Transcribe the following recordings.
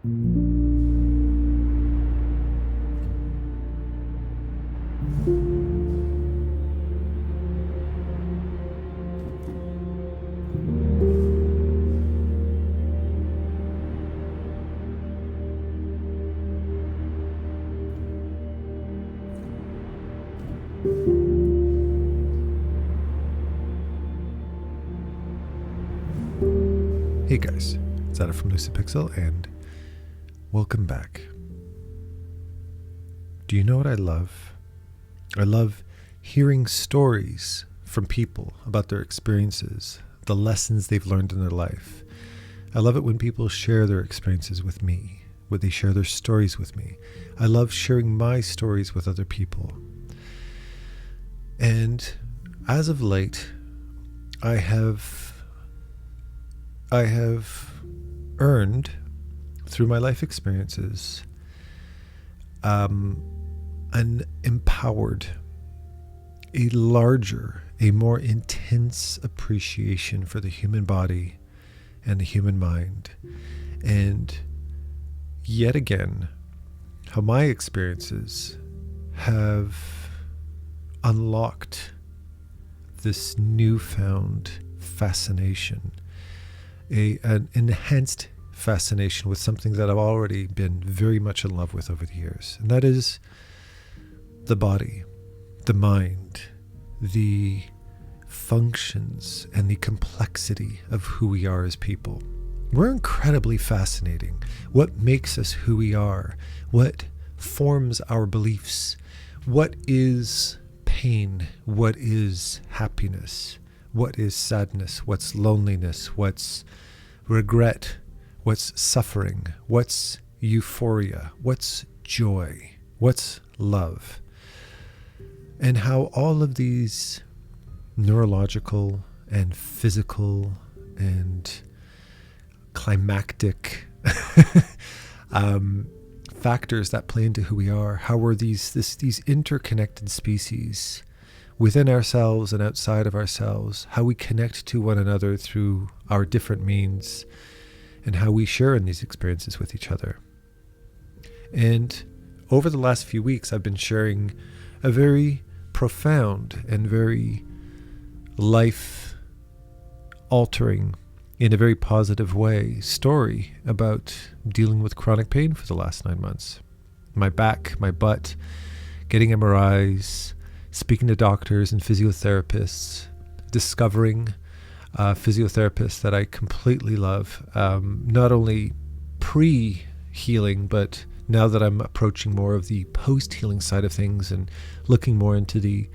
Hey guys, it's Artie from LUCIDPIXUL and welcome back. Do you know what I love? I love hearing stories from people about their experiences, the lessons they've learned in their life. I love it when people share their experiences with me, when they share their stories with me. I love sharing my stories with other people. And as of late, I have earned, through my life experiences, an empowered, a larger, a more intense appreciation for the human body and the human mind. And yet again, how my experiences have unlocked this newfound fascination, an enhanced fascination with something that I've already been very much in love with over the years. And that is the body, the mind, the functions, and the complexity of who we are as people. We're incredibly fascinating. What makes us who we are? What forms our beliefs? What is pain? What is happiness? What is sadness? What's loneliness? What's regret? What's suffering? What's euphoria? What's joy? What's love? And how all of these neurological and physical and climactic factors that play into who we are, how we're these interconnected species within ourselves and outside of ourselves, how we connect to one another through our different means, and how we share in these experiences with each other. And over the last few weeks, I've been sharing a very profound and very life-altering, in a very positive way, story about dealing with chronic pain for the last 9 months. My back, my butt, getting MRIs, speaking to doctors and physiotherapists, discovering physiotherapists that I completely love, not only pre-healing, but now that I'm approaching more of the post-healing side of things and looking more into the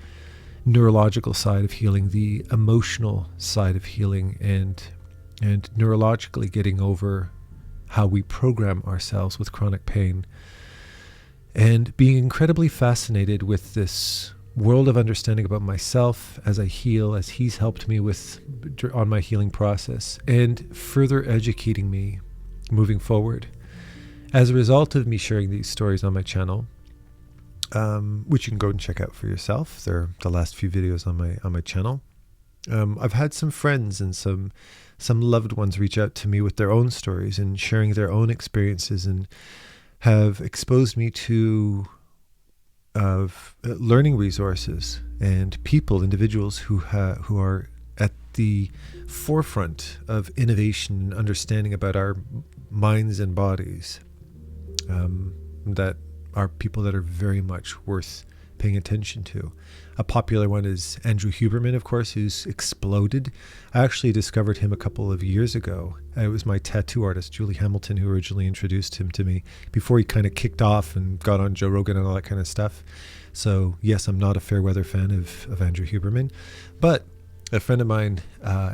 neurological side of healing, the emotional side of healing, and neurologically getting over how we program ourselves with chronic pain, and being incredibly fascinated with this world of understanding about myself as I heal, as he's helped me with on my healing process, and further educating me moving forward. As a result of me sharing these stories on my channel, which you can go and check out for yourself, they're the last few videos on my channel. I've had some friends and some loved ones reach out to me with their own stories and sharing their own experiences, and have exposed me to learning resources and individuals who are at the forefront of innovation and understanding about our minds and bodies, that are people that are very much worth paying attention to. A popular one is Andrew Huberman, of course, who's exploded. I actually discovered him a couple of years ago. It was my tattoo artist, Julie Hamilton, who originally introduced him to me before he kind of kicked off and got on Joe Rogan and all that kind of stuff. So yes, I'm not a fair weather fan of Andrew Huberman, but a friend of mine,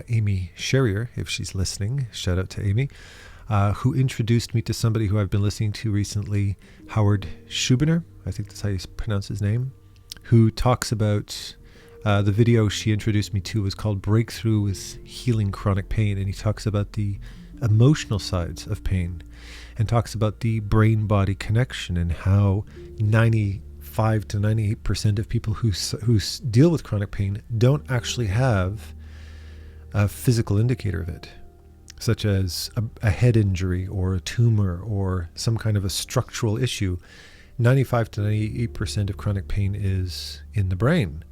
Amy Sherrier, if she's listening, shout out to Amy, who introduced me to somebody who I've been listening to recently, Howard Schubiner, I think that's how you pronounce his name, who talks about, the video she introduced me to was called Breakthrough with Healing Chronic Pain, and he talks about the emotional sides of pain and talks about the brain-body connection and how 95 to 98% of people who deal with chronic pain don't actually have a physical indicator of it. such as a head injury or a tumor or some kind of a structural issue, 95 to 98% of chronic pain is in the brain.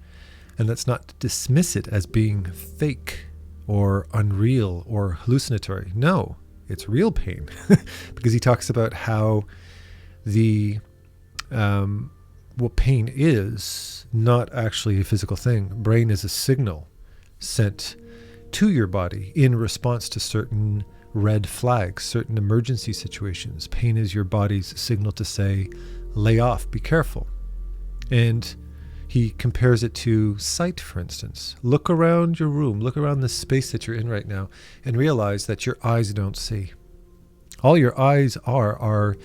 And that's not to dismiss it as being fake or unreal or hallucinatory. No, it's real pain. Because he talks about how pain is not actually a physical thing. Brain is a signal sent to your body in response to certain red flags, certain emergency situations. Pain is your body's signal to say, lay off, be careful. And he compares it to sight, for instance. Look around your room, look around the space that you're in right now, and realize that your eyes don't see. All your eyes are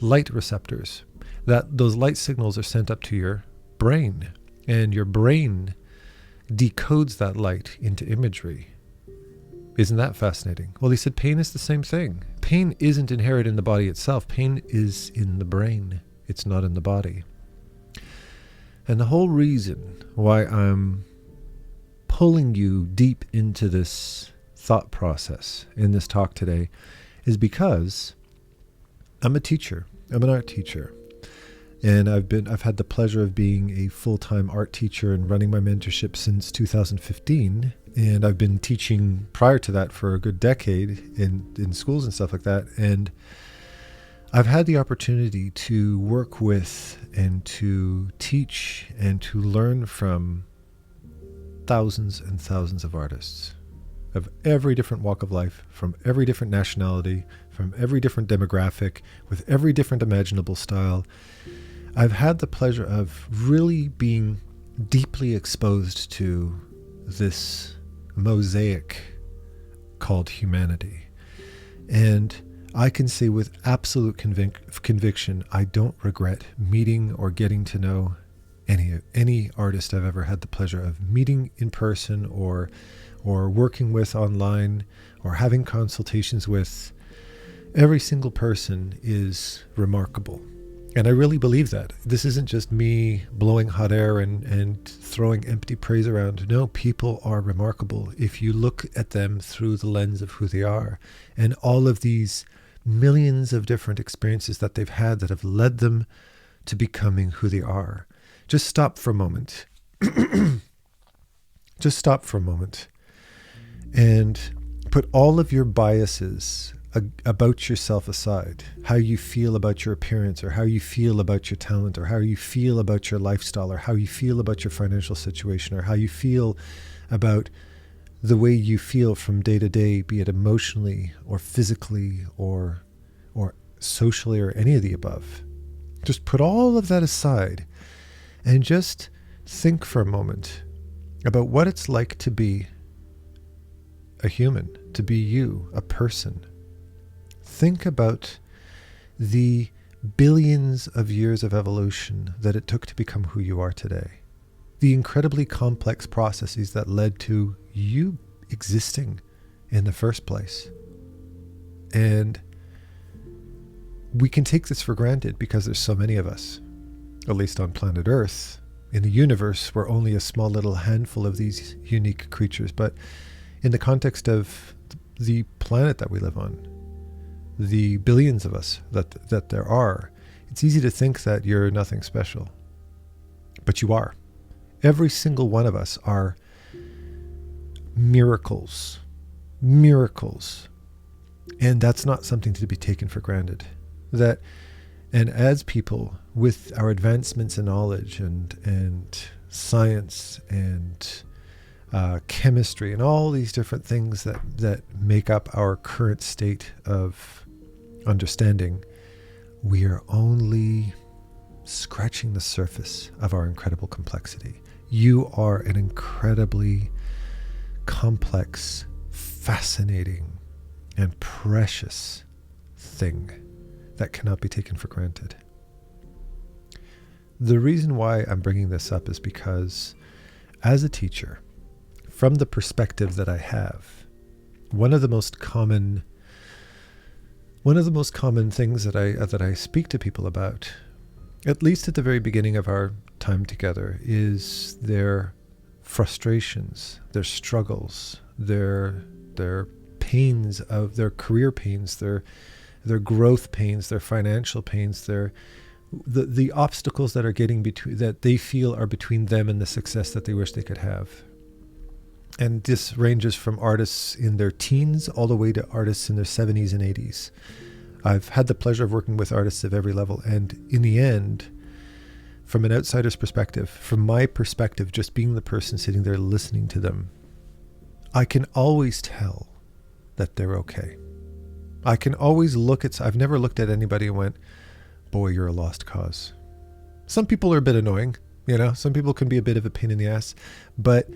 light receptors. That those light signals are sent up to your brain, and your brain decodes that light into imagery. Isn't that fascinating? Well, he said pain is the same thing. Pain isn't inherent in the body itself. Pain is in the brain. It's not in the body. And the whole reason why I'm pulling you deep into this thought process in this talk today is because I'm a teacher. I'm an art teacher. And I've had the pleasure of being a full-time art teacher and running my mentorship since 2015. And I've been teaching prior to that for a good decade in schools and stuff like that. And I've had the opportunity to work with and to teach and to learn from thousands and thousands of artists of every different walk of life, from every different nationality, from every different demographic, with every different imaginable style. I've had the pleasure of really being deeply exposed to this mosaic called humanity. And I can say with absolute conviction, I don't regret meeting or getting to know any artist I've ever had the pleasure of meeting in person or working with online or having consultations with. Every single person is remarkable. And I really believe that. This isn't just me blowing hot air and throwing empty praise around. No, people are remarkable if you look at them through the lens of who they are. And all of these millions of different experiences that they've had that have led them to becoming who they are. Just stop for a moment. Just stop for a moment and put all of your biases about yourself aside. How you feel about your appearance, or how you feel about your talent, or how you feel about your lifestyle, or how you feel about your financial situation, or how you feel about the way you feel from day to day, be it emotionally or physically or socially or any of the above. Just put all of that aside and just think for a moment about what it's like to be a human, to be you, a person. Think about the billions of years of evolution that it took to become who you are today. The incredibly complex processes that led to you existing in the first place. And we can take this for granted because there's so many of us, at least on planet Earth. In the universe, we're only a small little handful of these unique creatures. But in the context of the planet that we live on, the billions of us that there are, it's easy to think that you're nothing special. But you are. Every single one of us are miracles. Miracles. And that's not something to be taken for granted. And as people, with our advancements in knowledge and science and chemistry and all these different things that make up our current state of understanding, we are only scratching the surface of our incredible complexity. You are an incredibly complex, fascinating, and precious thing that cannot be taken for granted. The reason why I'm bringing this up is because as a teacher, from the perspective that I have, one of the most common things that I speak to people about, at least at the very beginning of our time together, is their frustrations, their struggles, their pains of their career pains, their growth pains, their financial pains, the obstacles that are getting between, that they feel are between them and the success that they wish they could have. And this ranges from artists in their teens all the way to artists in their 70s and 80s. I've had the pleasure of working with artists of every level. And in the end, from an outsider's perspective, from my perspective, just being the person sitting there listening to them, I can always tell that they're okay. I can always I've never looked at anybody and went, boy, you're a lost cause. Some people are a bit annoying, some people can be a bit of a pain in the ass, but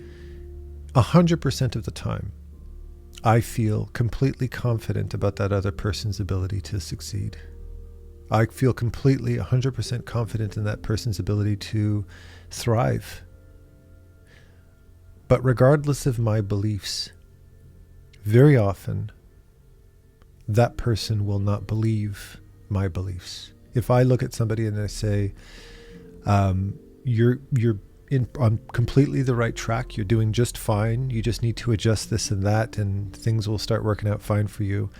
100% of the time, I feel completely confident about that other person's ability to succeed. I feel completely 100% confident in that person's ability to thrive. But regardless of my beliefs, very often, that person will not believe my beliefs. If I look at somebody and I say, you're on completely the right track, you're doing just fine, you just need to adjust this and that, and things will start working out fine for you.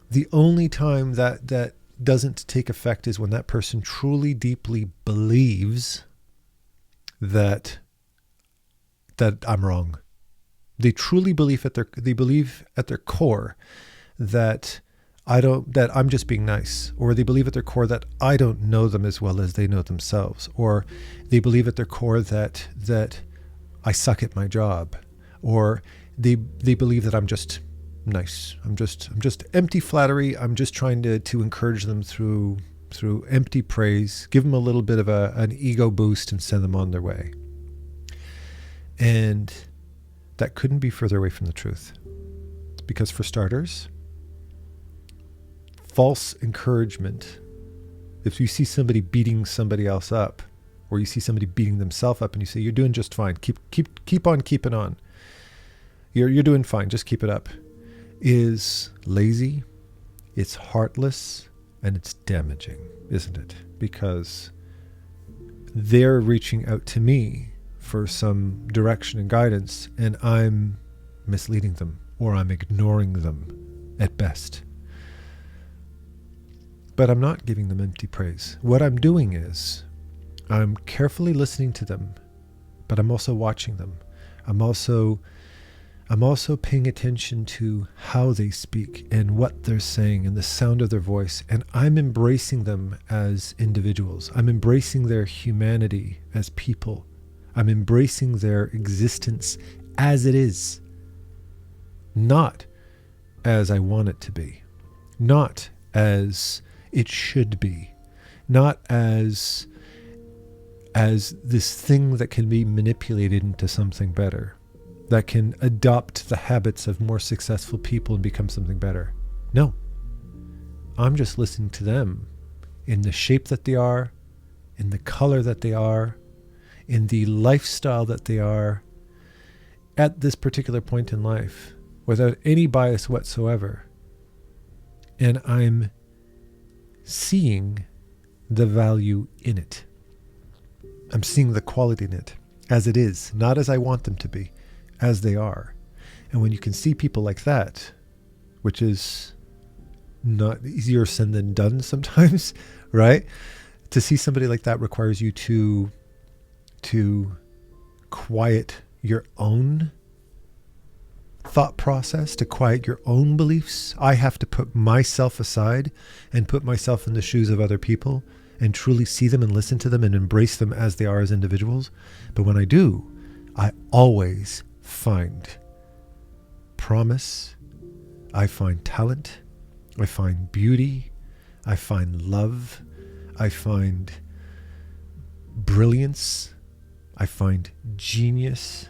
The only time that doesn't take effect is when that person truly deeply believes that I'm wrong. They truly believe at their core that I'm just being nice, or they believe at their core that I don't know them as well as they know themselves, or they believe at their core that I suck at my job, or they believe that I'm just nice. I'm just empty flattery. I'm just trying to encourage them through empty praise, give them a little bit of an ego boost and send them on their way. And that couldn't be further away from the truth. Because for starters, false encouragement, if you see somebody beating somebody else up, or you see somebody beating themselves up and you say, you're doing just fine, keep on keeping on, you're doing fine, just keep it up, is lazy, it's heartless, and it's damaging, isn't it? Because they're reaching out to me for some direction and guidance, and I'm misleading them, or I'm ignoring them at best. But I'm not giving them empty praise. What I'm doing is I'm carefully listening to them, but I'm also watching them. I'm also paying attention to how they speak and what they're saying and the sound of their voice. And I'm embracing them as individuals. I'm embracing their humanity as people. I'm embracing their existence as it is, not as I want it to be, not as it should be, not as this thing that can be manipulated into something better, that can adopt the habits of more successful people and become something better. No, I'm just listening to them in the shape that they are, in the color that they are, in the lifestyle that they are at this particular point in life, without any bias whatsoever. And I'm seeing the value in it. I'm seeing the quality in it as it is, not as I want them to be, as they are. And when you can see people like that, which is not easier said than done sometimes, right? To see somebody like that requires you to quiet your own thought process, to quiet your own beliefs. I have to put myself aside and put myself in the shoes of other people and truly see them and listen to them and embrace them as they are as individuals. But when I do, I always find promise, I find talent, I find beauty, I find love, I find brilliance, I find genius,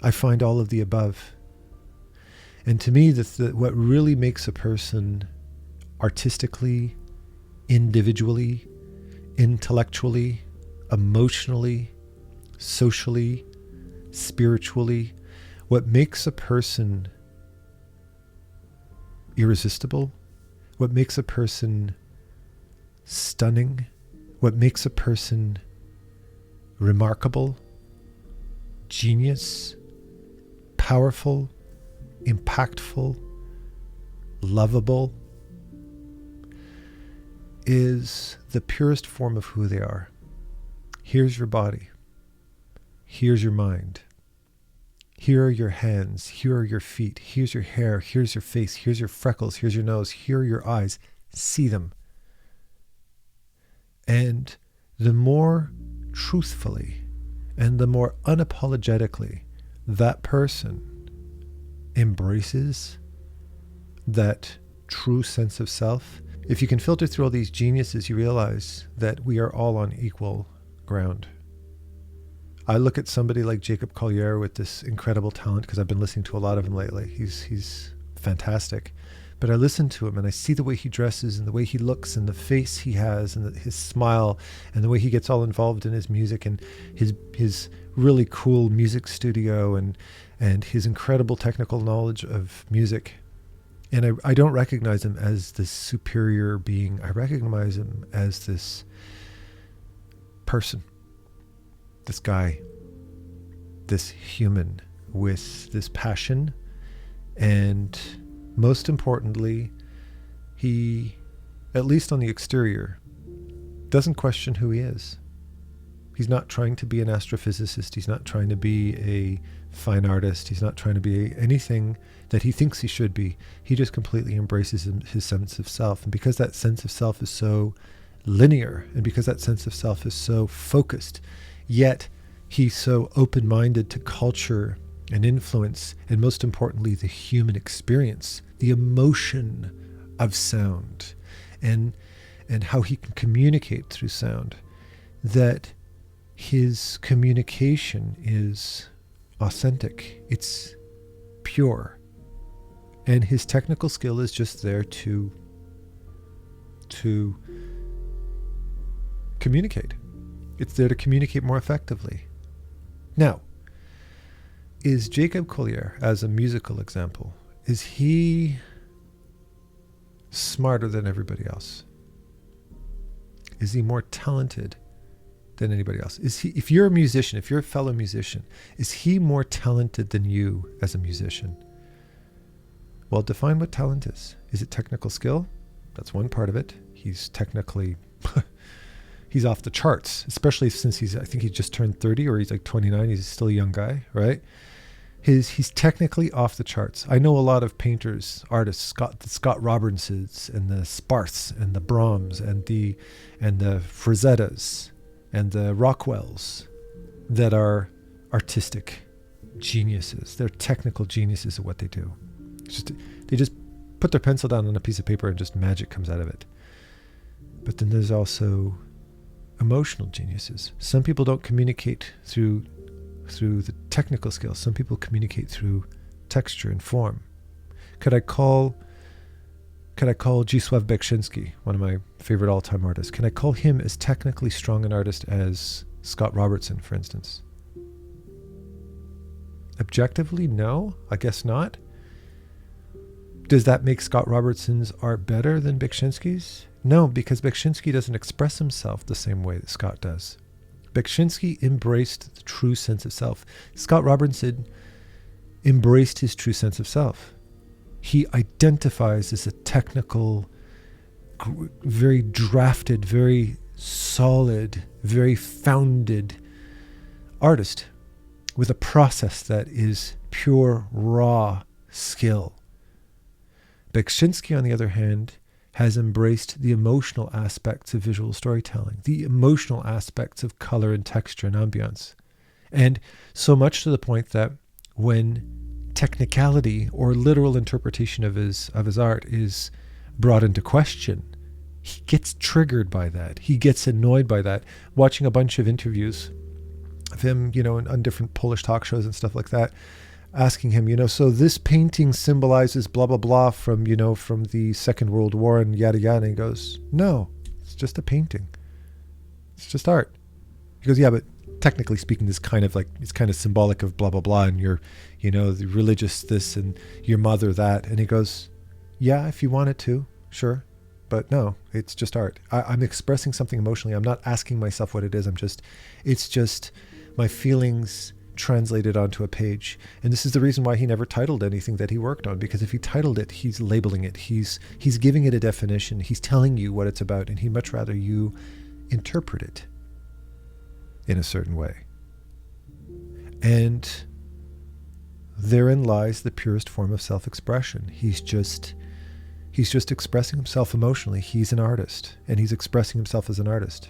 I find all of the above. And to me, what really makes a person artistically, individually, intellectually, emotionally, socially, spiritually, what makes a person irresistible, what makes a person stunning, what makes a person remarkable, genius, powerful, impactful, lovable, is the purest form of who they are. Here's your body. Here's your mind. Here are your hands. Here are your feet. Here's your hair. Here's your face. Here's your freckles. Here's your nose. Here are your eyes. See them. And the more truthfully and the more unapologetically that person embraces that true sense of self, if you can filter through all these geniuses, you realize that we are all on equal ground. I look at somebody like Jacob Collier with this incredible talent, because I've been listening to a lot of him lately. He's fantastic. But I listen to him and I see the way he dresses and the way he looks and the face he has and his smile and the way he gets all involved in his music and his really cool music studio and his incredible technical knowledge of music. And I don't recognize him as this superior being. I recognize him as this person, this guy, this human with this passion. And most importantly, he, at least on the exterior, doesn't question who he is. He's not trying to be an astrophysicist. He's not trying to be a fine artist. He's not trying to be anything that he thinks he should be. He just completely embraces his sense of self. And because that sense of self is so linear, and because that sense of self is so focused, yet he's so open-minded to culture and influence, and most importantly, the human experience, the emotion of sound, and how he can communicate through sound, that his communication is authentic, it's pure, and his technical skill is just there to communicate. It's there to communicate more effectively. Now, is Jacob Collier, as a musical example, is he smarter than everybody else? Is he more talented than anybody else? Is he, if you're a musician, if you're a fellow musician, is he more talented than you as a musician? Well, define what talent is. Is it technical skill? That's one part of it. He's technically, he's off the charts, especially since I think he just turned 30 or he's like 29. He's still a young guy, right? He's technically off the charts. I know a lot of painters, artists, the Scott Robertsons and the Sparths and the Brahms and the Frazettas and the Rockwells that are artistic geniuses. They're technical geniuses at what they do. They just put their pencil down on a piece of paper and just magic comes out of it. But then there's also emotional geniuses. Some people don't communicate through the technical skills. Some people communicate through texture and form. Could I call Zdzisław Beksiński, one of my favorite all-time artists, can I call him as technically strong an artist as Scott Robertson, for instance? Objectively, no, I guess not. Does that make Scott Robertson's art better than Beksiński's? No, because Beksiński doesn't express himself the same way that Scott does. Beksiński embraced the true sense of self. Scott Robertson embraced his true sense of self. He identifies as a technical, very drafted, very solid, very founded artist with a process that is pure, raw skill. Beksiński, on the other hand, has embraced the emotional aspects of visual storytelling, the emotional aspects of color and texture and ambience. And so much to the point that when technicality or literal interpretation of his art is brought into question, he gets triggered by that. He gets annoyed by that. Watching a bunch of interviews of him, on different Polish talk shows and stuff like that, asking him, so this painting symbolizes blah, blah, blah from the Second World War and yada, yada. And he goes, no, it's just a painting. It's just art. He goes, yeah, but technically speaking, it's kind of symbolic of blah, blah, blah. And you're, the religious this and your mother that. And he goes, yeah, if you wanted to, sure. But no, it's just art. I'm expressing something emotionally. I'm not asking myself what it is. It's just my feelings translated onto a page. And this is the reason why he never titled anything that he worked on, because if he titled it, he's labeling it. He's giving it a definition. He's telling you what it's about, and he'd much rather you interpret it in a certain way. And therein lies the purest form of self-expression. He's just expressing himself emotionally. He's an artist, and he's expressing himself as an artist.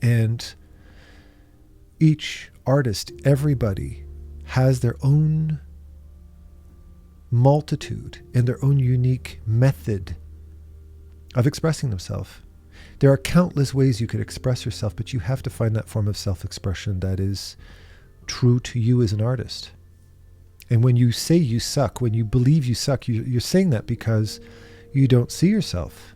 And each artist, everybody, has their own multitude and their own unique method of expressing themselves. There are countless ways you could express yourself, but you have to find that form of self-expression that is true to you as an artist. And when you say you suck, when you believe you suck, you're saying that because you don't see yourself.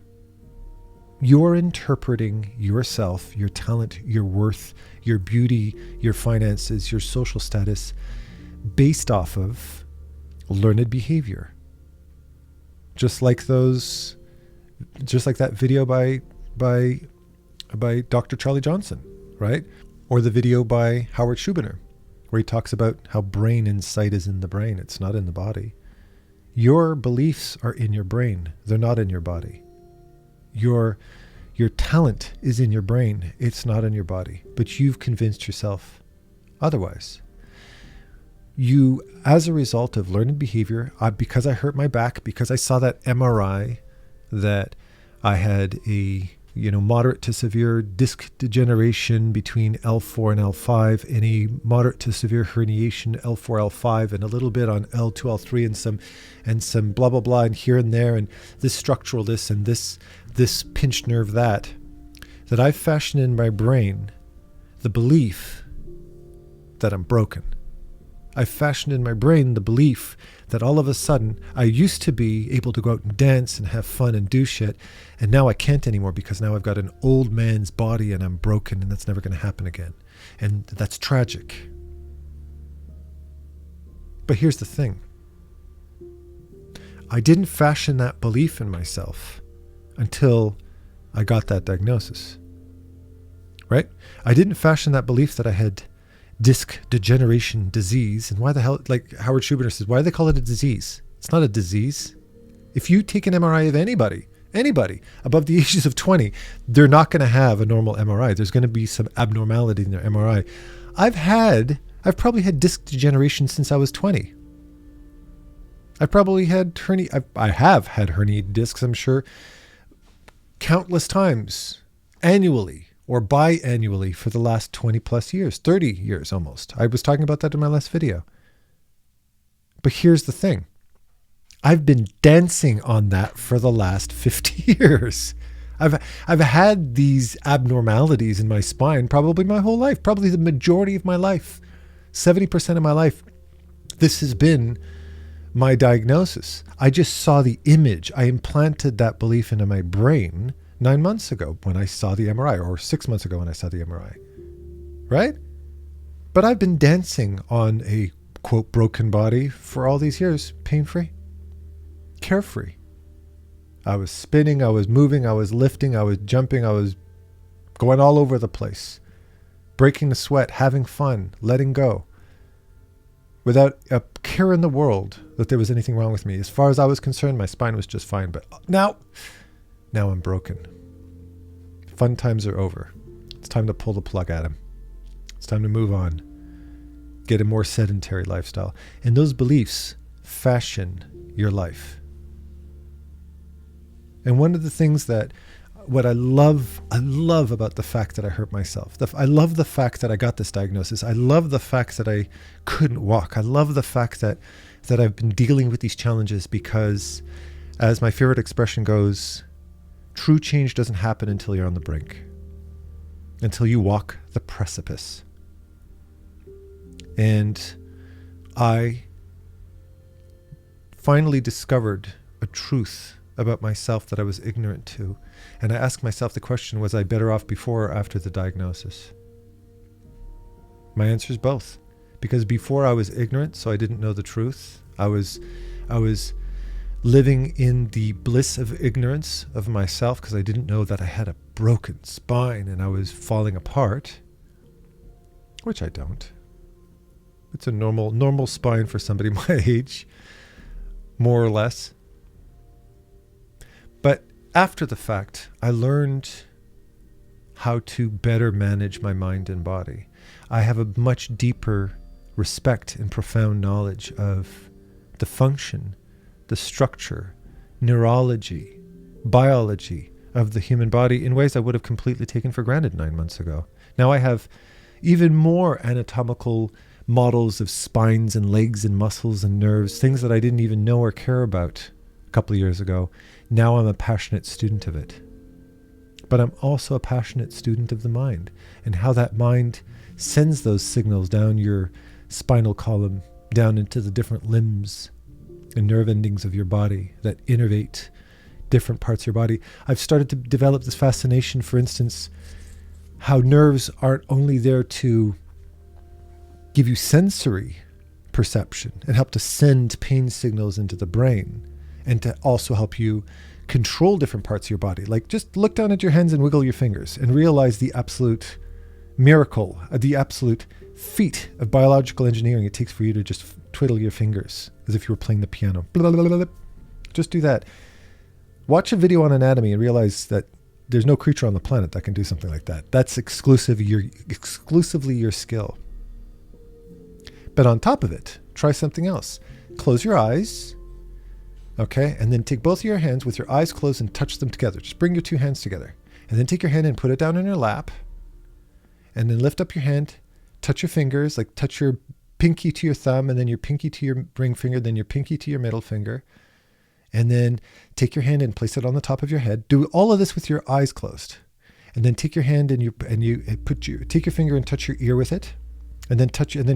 You're interpreting yourself, your talent, your worth, your beauty, your finances, your social status based off of learned behavior. Just like that video by Dr. Charlie Johnson, right? Or the video by Howard Schubiner, where he talks about how brain insight is in the brain. It's not in the body. Your beliefs are in your brain. They're not in your body. Your talent is in your brain. It's not in your body. But you've convinced yourself otherwise. You, as a result of learned behavior, because I hurt my back, because I saw that MRI that I had a moderate to severe disc degeneration between L4 and L5, and a moderate to severe herniation L4, L5, and a little bit on L2, L3, and some blah blah blah, and here and there, and this structural this and this pinched nerve that I fashioned in my brain the belief that I'm broken. I fashioned in my brain the belief that all of a sudden I used to be able to go out and dance and have fun and do shit, and now I can't anymore because now I've got an old man's body and I'm broken, and that's never going to happen again. And that's tragic. But here's the thing. I didn't fashion that belief in myself until I got that diagnosis. Right? I didn't fashion that belief that I had disc degeneration disease. And why the hell, like Howard Schubiner says, why do they call it a disease? It's not a disease. If you take an MRI of anybody above the ages of 20, they're not going to have a normal MRI. There's going to be some abnormality in their MRI. I've probably had disc degeneration since I was 20. I probably had I have had herniated discs, I'm sure, countless times, annually or biannually for the last 20 plus years, 30 years almost. I was talking about that in my last video. But here's the thing. I've been dancing on that for the last 50 years. I've had these abnormalities in my spine probably my whole life, probably the majority of my life, 70% of my life. This has been my diagnosis. I just saw the image. I implanted that belief into my brain 9 months ago when I saw the MRI, or 6 months ago when I saw the MRI, right? But I've been dancing on a, quote, broken body for all these years, pain-free, carefree. I was spinning, I was moving, I was lifting, I was jumping, I was going all over the place, breaking the sweat, having fun, letting go, without a care in the world that there was anything wrong with me. As far as I was concerned, my spine was just fine. But now I'm broken. Fun times are over. It's time to pull the plug at him. It's time to move on. Get a more sedentary lifestyle. And those beliefs fashion your life. And one of the things that what I love about the fact that I hurt myself. I love the fact that I got this diagnosis. I love the fact that I couldn't walk. I love the fact that I've been dealing with these challenges because, as my favorite expression goes, true change doesn't happen until you're on the brink, until you walk the precipice. And I finally discovered a truth about myself that I was ignorant to. And I asked myself the question, was I better off before or after the diagnosis? My answer is both. Because before I was ignorant, so I didn't know the truth. I was living in the bliss of ignorance of myself because I didn't know that I had a broken spine and I was falling apart, which I don't. It's a normal spine for somebody my age, more or less. But after the fact, I learned how to better manage my mind and body. I have a much deeper respect and profound knowledge of the function, the structure, neurology, biology of the human body in ways I would have completely taken for granted 9 months ago. Now I have even more anatomical models of spines and legs and muscles and nerves, things that I didn't even know or care about a couple of years ago. Now I'm a passionate student of it. But I'm also a passionate student of the mind and how that mind sends those signals down your spinal column, down into the different limbs and nerve endings of your body that innervate different parts of your body. I've started to develop this fascination, for instance, how nerves aren't only there to give you sensory perception and help to send pain signals into the brain and to also help you control different parts of your body. Like just look down at your hands and wiggle your fingers and realize the absolute miracle, the absolute feat of biological engineering it takes for you to just twiddle your fingers as if you were playing the piano. Blah, blah, blah, blah. Just do that. Watch a video on anatomy and realize that there's no creature on the planet that can do something like that. That's exclusively your skill. But on top of it, try something else. Close your eyes, okay? And then take both of your hands with your eyes closed and touch them together. Just bring your two hands together. And then take your hand and put it down in your lap. And then lift up your hand, touch your fingers, like touch your pinky to your thumb, and then your pinky to your ring finger, then your pinky to your middle finger. And then take your hand and place it on the top of your head. Do all of this with your eyes closed. And then take your hand and take your finger and touch your ear with it. And then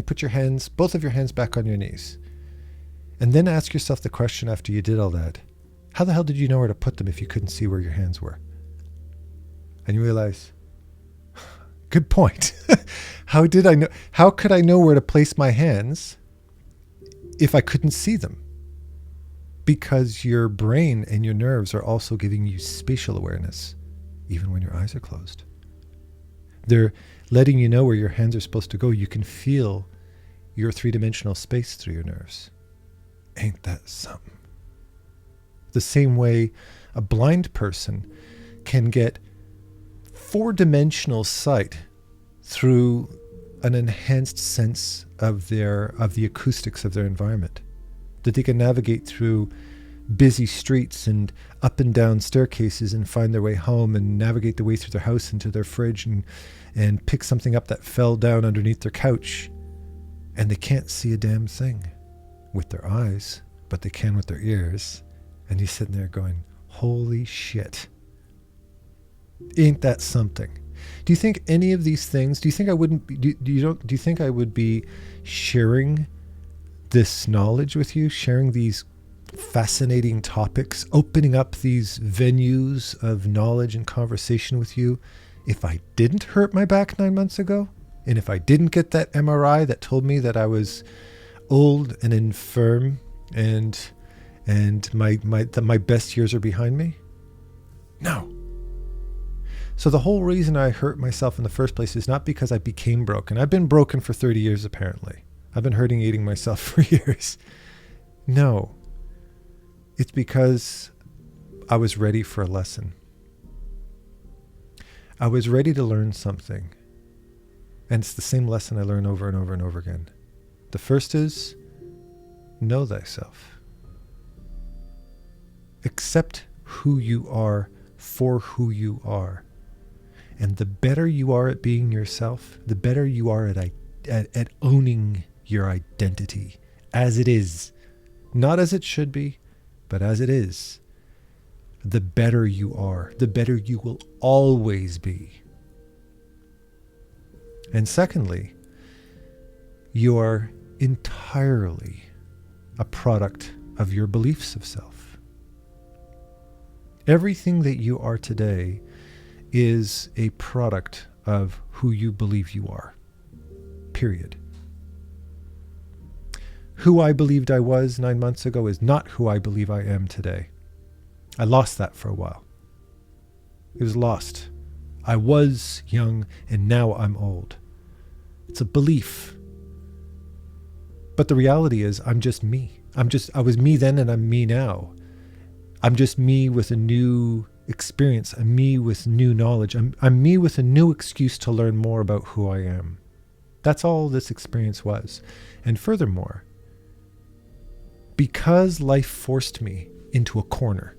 put your hands, both of your hands back on your knees. And then ask yourself the question after you did all that, how the hell did you know where to put them if you couldn't see where your hands were? And you realize, good point. How could I know where to place my hands if I couldn't see them? Because your brain and your nerves are also giving you spatial awareness, even when your eyes are closed. They're letting you know where your hands are supposed to go. You can feel your three-dimensional space through your nerves. Ain't that something? The same way a blind person can get four-dimensional sight through an enhanced sense of the acoustics of their environment, that they can navigate through busy streets and up and down staircases and find their way home and navigate their way through their house into their fridge and pick something up that fell down underneath their couch, and they can't see a damn thing with their eyes, but they can with their ears. And you're sitting there going, holy shit. Ain't that something? Do you think any of these things, do you think I would be sharing this knowledge with you, sharing these fascinating topics, opening up these venues of knowledge and conversation with you if I didn't hurt my back 9 months ago? And if I didn't get that MRI that told me that I was old and infirm and my best years are behind me? No. So the whole reason I hurt myself in the first place is not because I became broken. I've been broken for 30 years apparently. I've been eating myself for years. No. It's because I was ready for a lesson. I was ready to learn something. And it's the same lesson I learn over and over and over again. The first is, know thyself. Accept who you are for who you are. And the better you are at being yourself, the better you are at owning your identity as it is. Not as it should be, but as it is. The better you are, the better you will always be. And secondly, you are entirely a product of your beliefs of self. Everything that you are today is a product of who you believe you are. Period. Who I believed I was 9 months ago is not who I believe I am today. I lost that for a while. It was lost. I was young and now I'm old. It's a belief. But the reality is I'm just me. I was me then and I'm me now. I'm just me with a new experience. I'm me with new knowledge. I'm me with a new excuse to learn more about who I am. That's all this experience was. And furthermore, because life forced me into a corner,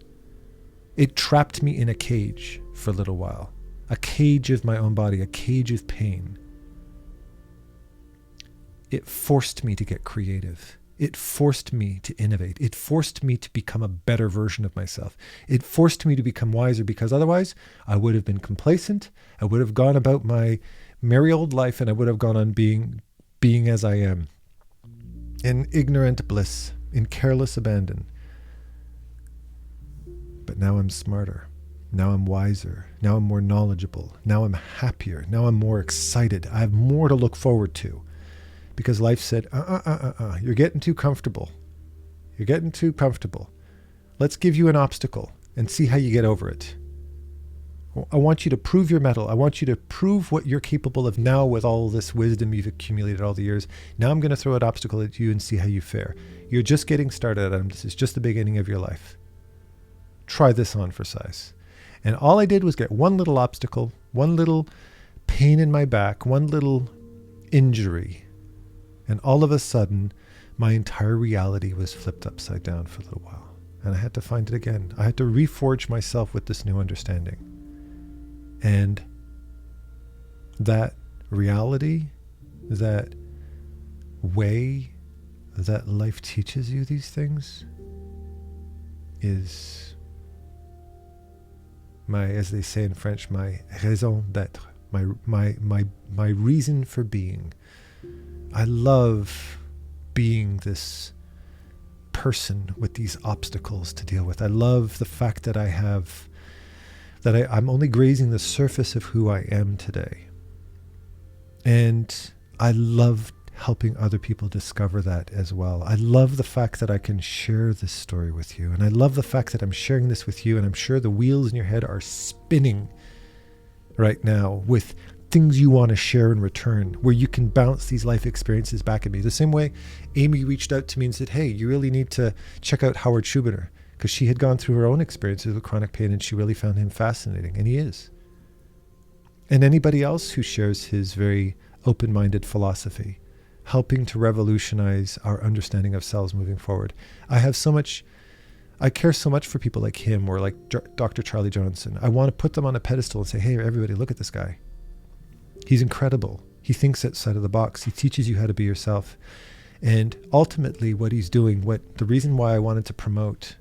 it trapped me in a cage for a little while. A cage of my own body, a cage of pain. It forced me to get creative. It forced me to innovate. It forced me to become a better version of myself. It forced me to become wiser, because otherwise I would have been complacent. I would have gone about my merry old life, and I would have gone on being as I am, in ignorant bliss, in careless abandon. But now I'm smarter. Now I'm wiser. Now I'm more knowledgeable. Now I'm happier. Now I'm more excited. I have more to look forward to. Because life said, you're getting too comfortable. You're getting too comfortable. Let's give you an obstacle and see how you get over it. I want you to prove your mettle. I want you to prove what you're capable of now with all this wisdom you've accumulated all the years. Now I'm going to throw an obstacle at you and see how you fare. You're just getting started, Adam. This is just the beginning of your life. Try this on for size. And all I did was get one little obstacle, one little pain in my back, one little injury. And all of a sudden, my entire reality was flipped upside down for a little while. And I had to find it again. I had to reforge myself with this new understanding. And that reality, that way that life teaches you these things is my, as they say in French, my raison d'être, my reason for being. I love being this person with these obstacles to deal with. I love the fact that I'm only grazing the surface of who I am today. And I love helping other people discover that as well. I love the fact that I can share this story with you. And I love the fact that I'm sharing this with you. And I'm sure the wheels in your head are spinning right now with things you want to share in return, where you can bounce these life experiences back at me. The same way Amy reached out to me and said, hey, you really need to check out Howard Schubiner, because she had gone through her own experiences with chronic pain and she really found him fascinating, and he is. And anybody else who shares his very open-minded philosophy, helping to revolutionize our understanding of cells moving forward. I care so much for people like him, or like Dr. Charlie Johnson. I want to put them on a pedestal and say, hey, everybody, look at this guy. He's incredible. He thinks outside of the box. He teaches you how to be yourself. And ultimately what he's doing, the reason why I wanted to promote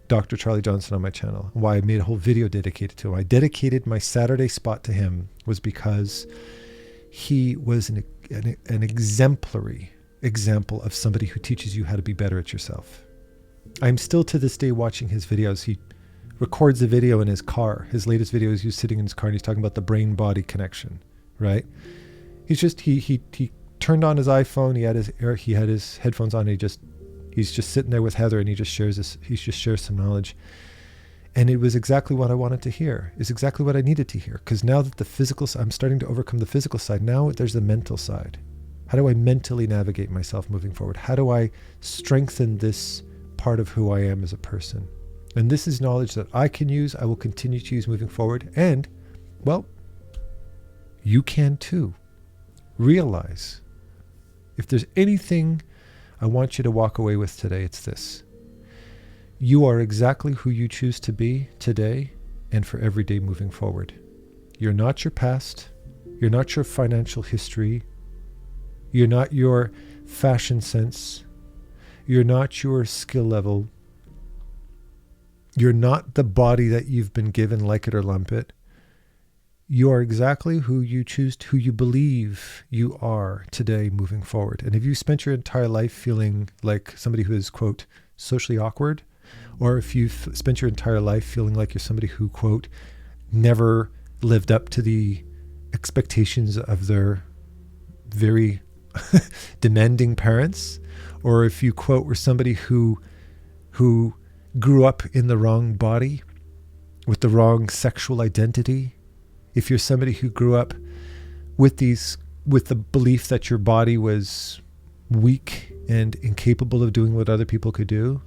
Dr. Charlie Johnson on my channel, why I made a whole video dedicated to him, I dedicated my Saturday spot to him, was because he was an exemplary example of somebody who teaches you how to be better at yourself. I'm still to this day watching his videos. He records a video in his car. His latest video is you sitting in his car and he's talking about the brain-body connection, right? He's just, he turned on his iPhone, he had his headphones on, and he's just sitting there with Heather, and he just shares some knowledge. And it was exactly what I wanted to hear. It's exactly what I needed to hear. Because now that I'm starting to overcome the physical side, now there's the mental side. How do I mentally navigate myself moving forward? How do I strengthen this part of who I am as a person? And this is knowledge that I can use, I will continue to use moving forward. And, well, you can too. Realize, if there's anything I want you to walk away with today, it's this. You are exactly who you choose to be today and for every day moving forward. You're not your past. You're not your financial history. You're not your fashion sense. You're not your skill level. You're not the body that you've been given, like it or lump it. You are exactly who you choose, who you believe you are today moving forward. And if you spent your entire life feeling like somebody who is, quote, socially awkward, or if you've spent your entire life feeling like you're somebody who, quote, never lived up to the expectations of their very demanding parents, or if you, quote, were somebody who grew up in the wrong body with the wrong sexual identity, if you're somebody who grew up with the belief that your body was weak and incapable of doing what other people could do,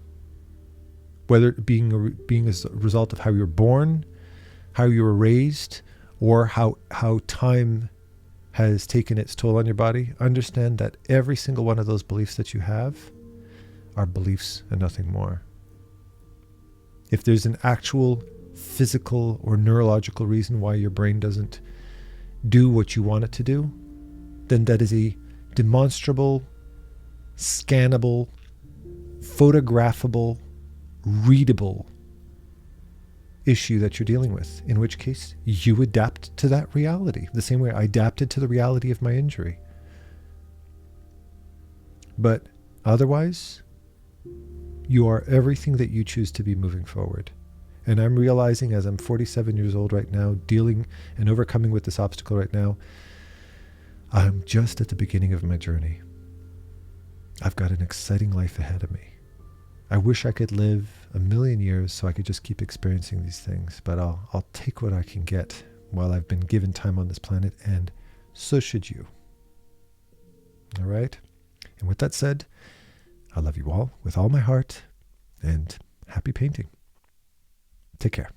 whether it being as a result of how you were born, how you were raised, or how time has taken its toll on your body, understand that every single one of those beliefs that you have are beliefs and nothing more. If there's an actual physical or neurological reason why your brain doesn't do what you want it to do, then that is a demonstrable, scannable, photographable, readable issue that you're dealing with, in which case you adapt to that reality the same way I adapted to the reality of my injury. But otherwise, you are everything that you choose to be moving forward. And I'm realizing, as I'm 47 years old right now, dealing and overcoming with this obstacle right now, I'm just at the beginning of my journey. I've got an exciting life ahead of me. I wish I could live a million years so I could just keep experiencing these things, but I'll take what I can get while I've been given time on this planet, and so should you. All right? And with that said, I love you all with all my heart, and happy painting. Take care.